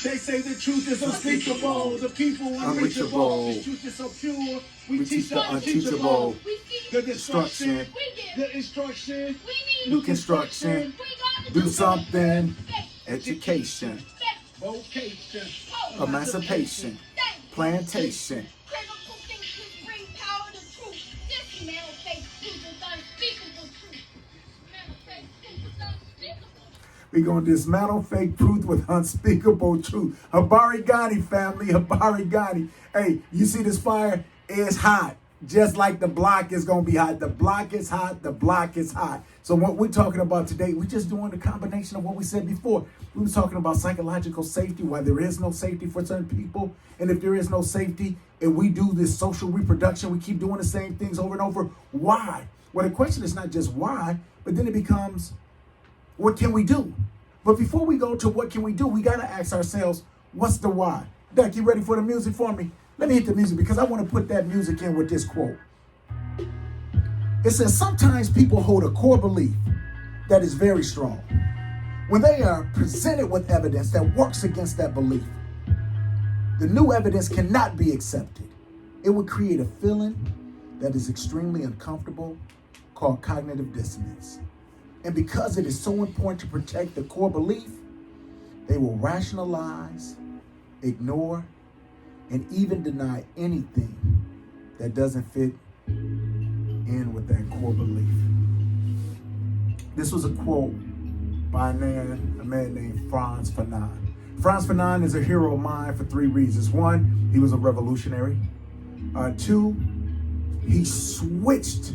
They say the truth is unspeakable. The people unreachable. The truth is so pure. We teach the unteachable. The destruction. The instruction. New construction. Do something. Education. Vocation. Emancipation. Plantation. We're going to dismantle fake truth with unspeakable truth. Habari Ghani, family. Habari Ghani. Hey, you see this fire? It's hot. Just like the block is going to be hot. The block is hot. The block is hot. So what we're talking about today, we're just doing the combination of what we said before. We were talking about psychological safety, why there is no safety for certain people. And if there is no safety and we do this social reproduction, we keep doing the same things over and over, why? Well, the question is not just why, but then it becomes, what can we do? But before we go to what can we do, we got to ask ourselves, what's the why? Doc, you ready for the music for me? Let me hit the music because I want to put that music in with this quote. It says, sometimes people hold a core belief that is very strong. When they are presented with evidence that works against that belief, the new evidence cannot be accepted. It would create a feeling that is extremely uncomfortable called cognitive dissonance. And because it is so important to protect the core belief, they will rationalize, ignore, and even deny anything that doesn't fit in with that core belief. This was a quote by a man named Frantz Fanon. Frantz Fanon is a hero of mine for three reasons. One, he was a revolutionary. Two, he switched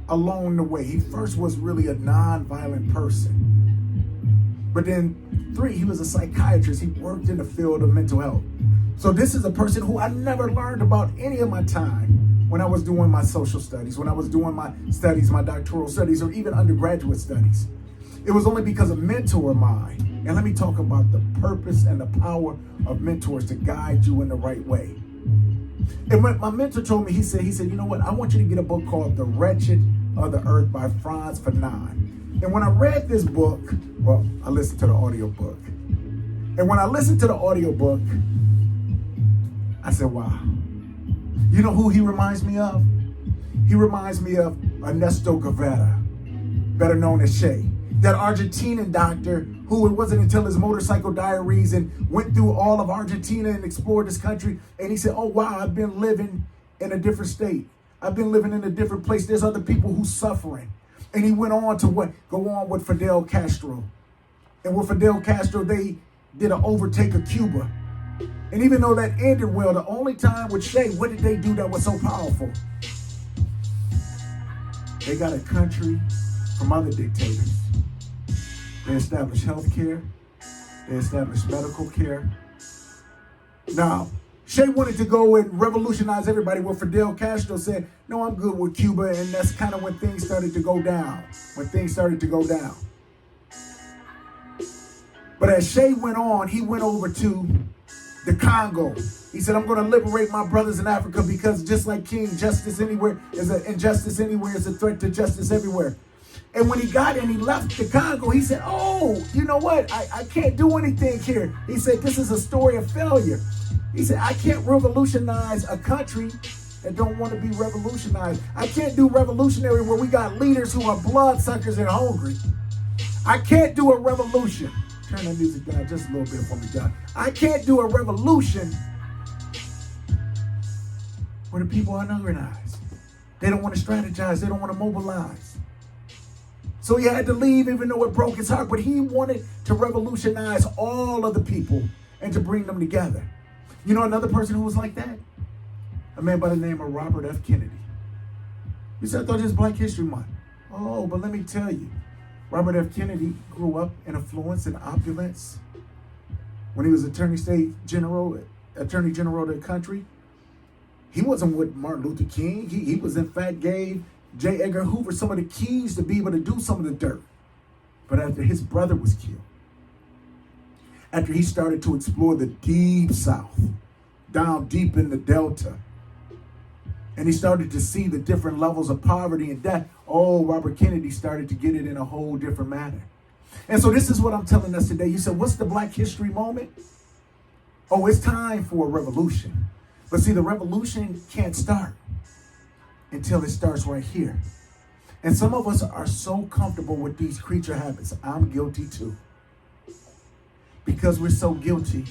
along the way. He first was really a non-violent person. But then three, he was a psychiatrist. He worked in the field of mental health. So this is a person who I never learned about any of my time when I was doing my social studies, when I was doing my studies, my doctoral studies, or even undergraduate studies. It was only because a mentor of mine. And let me talk about the purpose and the power of mentors to guide you in the right way. And when my mentor told me, he said, you know what? I want you to get a book called The Wretched of the Earth by Frantz Fanon. And when I read this book, well, I listened to the audiobook. And when I listened to the audiobook, I said, wow. You know who he reminds me of? He reminds me of Ernesto Guevara, better known as Che, that Argentine doctor who it wasn't until his motorcycle diaries and went through all of Argentina and explored this country. And he said, oh, wow, I've been living in a different state. I've been living in a different place. There's other people who's suffering. And he went on to go on with Fidel Castro. And with Fidel Castro, they did an overtake of Cuba. And even though that ended well, the only time with Che, what did they do that was so powerful? They got a country from other dictators. They established health care. They established medical care. Now, Che wanted to go and revolutionize everybody. Well, Fidel Castro said, no, I'm good with Cuba. And that's kind of when things started to go down. But as Che went on, he went over to the Congo. He said, I'm going to liberate my brothers in Africa because just like King, justice anywhere is an injustice anywhere is a threat to justice everywhere. And when he got in, he left the Congo. He said, oh, you know what? I can't do anything here. He said, this is a story of failure. He said, I can't revolutionize a country that don't want to be revolutionized. I can't do revolutionary where we got leaders who are bloodsuckers and hungry. I can't do a revolution. Turn the music down just a little bit for me, John. I can't do a revolution where the people are unorganized. They don't want to strategize. They don't want to mobilize. So he had to leave even though it broke his heart. But he wanted to revolutionize all of the people and to bring them together. You know another person who was like that? A man by the name of Robert F. Kennedy. You said, I thought it was Black History Month. Oh, but let me tell you. Robert F. Kennedy grew up in affluence and opulence. When he was Attorney General of the country, he wasn't with Martin Luther King. He was in fact gave J. Edgar Hoover some of the keys to be able to do some of the dirt. But after his brother was killed, after he started to explore the deep South, down deep in the Delta, and he started to see the different levels of poverty and death, Robert Kennedy started to get it in a whole different manner. And so this is what I'm telling us today. You said, what's the Black History moment? Oh, it's time for a revolution. But see, the revolution can't start until it starts right here. And some of us are so comfortable with these creature habits. I'm guilty too. Because we're so guilty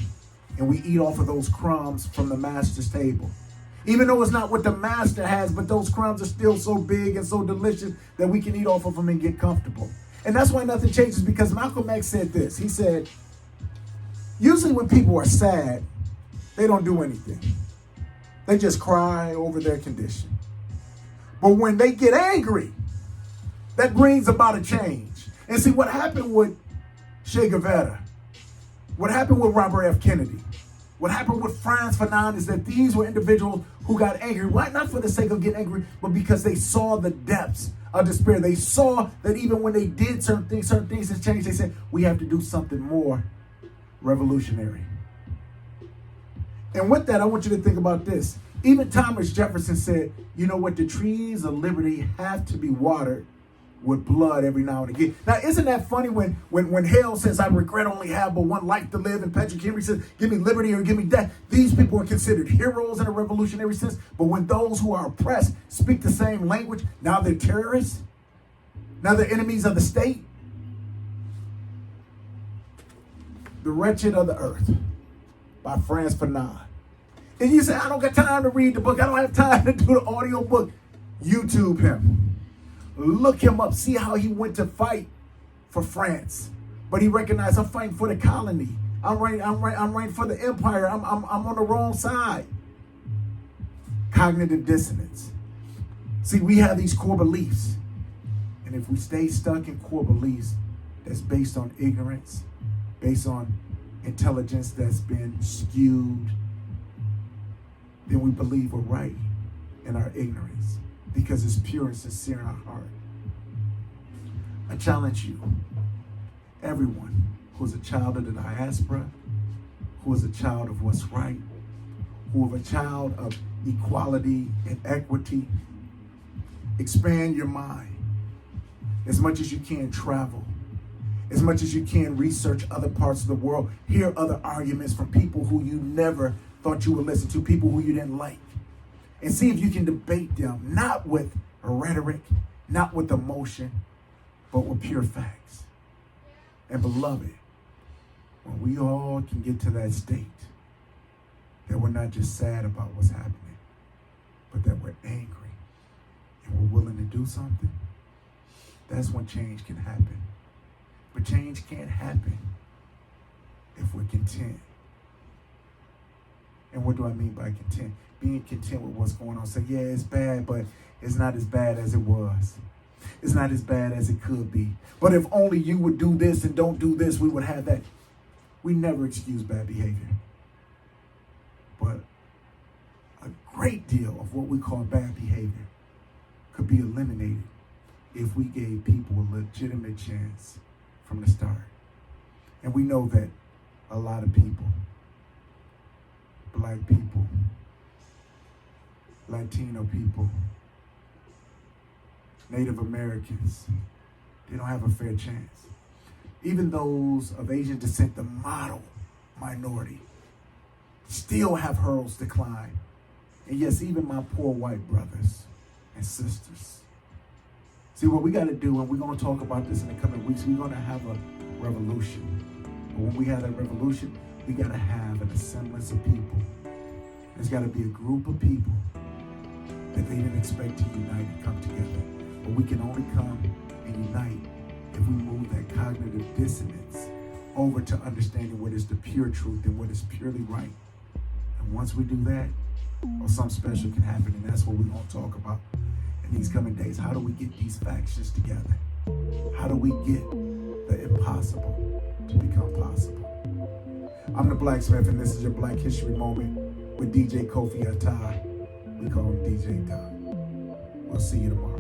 and we eat off of those crumbs from the master's table. Even though it's not what the master has, but those crumbs are still so big and so delicious that we can eat off of them and get comfortable. And that's why nothing changes, because Malcolm X said this. He said, usually when people are sad, they don't do anything. They just cry over their condition. But when they get angry, that brings about a change. And see, what happened with Che Guevara, what happened with Robert F. Kennedy, what happened with Franz Fanon is that these were individuals who got angry. Why? Not for the sake of getting angry, but because they saw the depths of despair. They saw that even when they did certain things had changed. They said, we have to do something more revolutionary. And with that, I want you to think about this. Even Thomas Jefferson said, you know what? The trees of liberty have to be watered with blood every now and again. Now, isn't that funny when Hale says, I regret only have but one life to live, and Patrick Henry says, give me liberty or give me death. These people are considered heroes in a revolutionary sense, but when those who are oppressed speak the same language, now they're terrorists, now they're enemies of the state. The Wretched of the Earth by Franz Fanon. And you say, I don't got time to read the book. I don't have time to do the audio book. YouTube him. Look him up. See how he went to fight for France. But he recognized, I'm fighting for the colony. I'm right for the empire. I'm on the wrong side. Cognitive dissonance. See, we have these core beliefs. And if we stay stuck in core beliefs that's based on ignorance, based on intelligence that's been skewed, then we believe we're right in our ignorance because it's pure and sincere in our heart. I challenge you, everyone who's a child of the diaspora, who is a child of what's right, who is a child of equality and equity, expand your mind. As much as you can, travel. As much as you can, research other parts of the world. Hear other arguments from people who you never thought you would listen to, people who you didn't like. And see if you can debate them, not with rhetoric, not with emotion, but with pure facts. And beloved, when we all can get to that state, that we're not just sad about what's happening, but that we're angry and we're willing to do something, that's when change can happen. But change can't happen if we're content. And what do I mean by content? Being content with what's going on. Say, yeah, it's bad, but it's not as bad as it was. It's not as bad as it could be. But if only you would do this and don't do this, we would have that. We never excuse bad behavior. But a great deal of what we call bad behavior could be eliminated if we gave people a legitimate chance from the start. And we know that a lot of people, Black people, Latino people, Native Americans, they don't have a fair chance. Even those of Asian descent, the model minority, still have hurdles to climb. And yes, even my poor white brothers and sisters. See, what we got to do, and we're going to talk about this in the coming weeks, we're going to have a revolution. But when we have that revolution, we got to have an assemblance of people. There's got to be a group of people that they didn't expect to unite and come together. But we can only come and unite if we move that cognitive dissonance over to understanding what is the pure truth and what is purely right. And once we do that, or something special can happen, and that's what we're going to talk about in these coming days. How do we get these factions together? How do we get the impossible to become possible? I'm the Blacksmith, and this is your Black History Moment with DJ Kofi Atai. We call him DJ Doc. We'll see you tomorrow.